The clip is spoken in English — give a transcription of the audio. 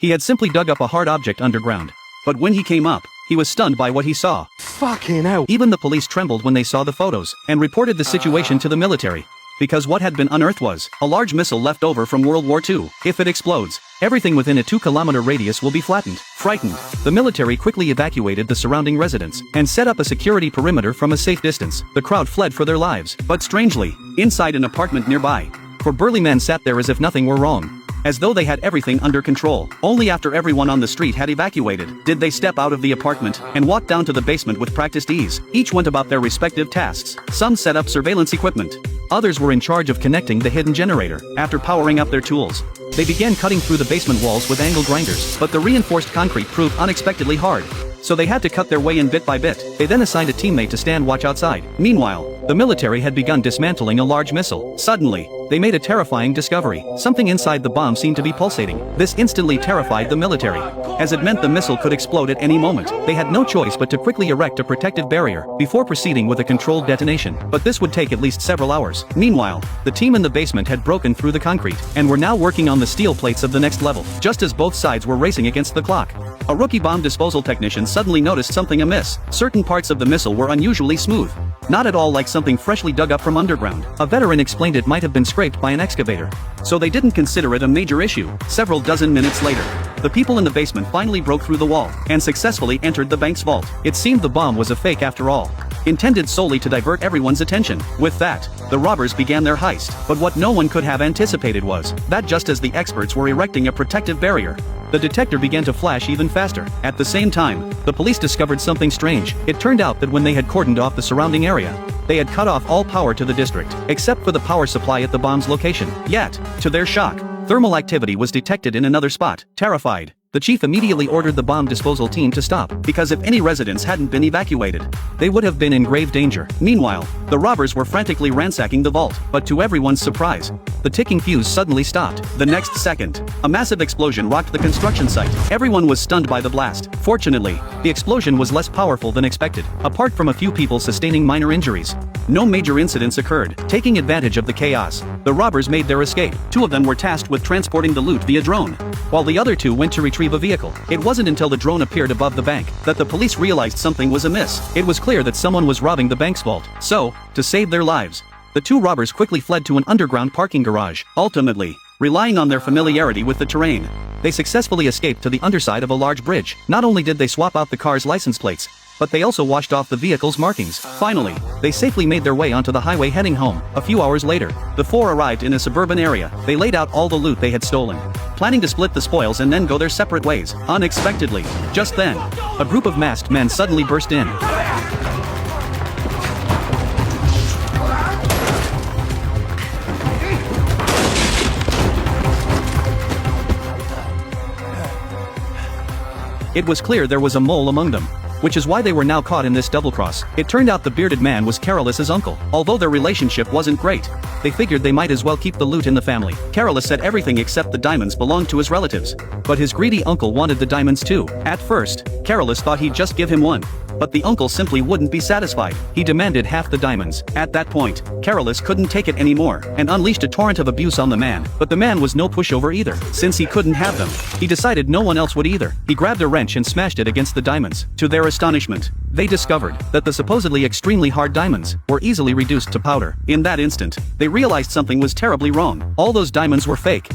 He had simply dug up a hard object underground. But when he came up, he was stunned by what he saw. Fucking hell. Even the police trembled when they saw the photos, and reported the situation to the military. Because what had been unearthed was a large missile left over from World War II. If it explodes, everything within a 2-kilometer radius will be flattened. Frightened, the military quickly evacuated the surrounding residents and set up a security perimeter from a safe distance. The crowd fled for their lives. But strangely, inside an apartment nearby, four burly men sat there as if nothing were wrong. As though they had everything under control. Only after everyone on the street had evacuated, did they step out of the apartment and walk down to the basement with practiced ease. Each went about their respective tasks. Some set up surveillance equipment. Others were in charge of connecting the hidden generator. After powering up their tools, they began cutting through the basement walls with angle grinders. But the reinforced concrete proved unexpectedly hard. So they had to cut their way in bit by bit. They then assigned a teammate to stand watch outside. Meanwhile, the military had begun dismantling a large missile. Suddenly, they made a terrifying discovery. Something inside the bomb seemed to be pulsating. This instantly terrified the military, as it meant the missile could explode at any moment. They had no choice but to quickly erect a protective barrier before proceeding with a controlled detonation. But this would take at least several hours. Meanwhile, the team in the basement had broken through the concrete and were now working on the steel plates of the next level. Just as both sides were racing against the clock, a rookie bomb disposal technician suddenly noticed something amiss. Certain parts of the missile were unusually smooth. Not at all like something freshly dug up from underground. A veteran explained it might have been scraped by an excavator. So they didn't consider it a major issue. Several dozen minutes later, the people in the basement finally broke through the wall and successfully entered the bank's vault. It seemed the bomb was a fake after all, intended solely to divert everyone's attention. With that, the robbers began their heist. But what no one could have anticipated was that just as the experts were erecting a protective barrier, the detector began to flash even faster. At the same time, the police discovered something strange. It turned out that when they had cordoned off the surrounding area, they had cut off all power to the district, except for the power supply at the bomb's location. Yet, to their shock, thermal activity was detected in another spot. Terrified, the chief immediately ordered the bomb disposal team to stop, because if any residents hadn't been evacuated, they would have been in grave danger. Meanwhile, the robbers were frantically ransacking the vault, but to everyone's surprise, the ticking fuse suddenly stopped. The next second, a massive explosion rocked the construction site. Everyone was stunned by the blast. Fortunately, the explosion was less powerful than expected. Apart from a few people sustaining minor injuries, no major incidents occurred. Taking advantage of the chaos, the robbers made their escape. Two of them were tasked with transporting the loot via drone, while the other two went to retrieve a vehicle. It wasn't until the drone appeared above the bank that the police realized something was amiss. It was clear that someone was robbing the bank's vault. So, to save their lives, the two robbers quickly fled to an underground parking garage. Ultimately, relying on their familiarity with the terrain, they successfully escaped to the underside of a large bridge. Not only did they swap out the car's license plates, but they also washed off the vehicle's markings. Finally, they safely made their way onto the highway heading home. A few hours later, the four arrived in a suburban area. They laid out all the loot they had stolen, planning to split the spoils and then go their separate ways. Unexpectedly, just then, a group of masked men suddenly burst in. It was clear there was a mole among them, which is why they were now caught in this double-cross. It turned out the bearded man was Carolus' uncle. Although their relationship wasn't great, they figured they might as well keep the loot in the family. Carolus said everything except the diamonds belonged to his relatives, but his greedy uncle wanted the diamonds too. At first, Carolus thought he'd just give him one, but the uncle simply wouldn't be satisfied. He demanded half the diamonds. At that point, Carolus couldn't take it anymore and unleashed a torrent of abuse on the man. But the man was no pushover either. Since he couldn't have them, he decided no one else would either. He grabbed a wrench and smashed it against the diamonds. To their astonishment, they discovered that the supposedly extremely hard diamonds were easily reduced to powder. In that instant, they realized something was terribly wrong. All those diamonds were fake.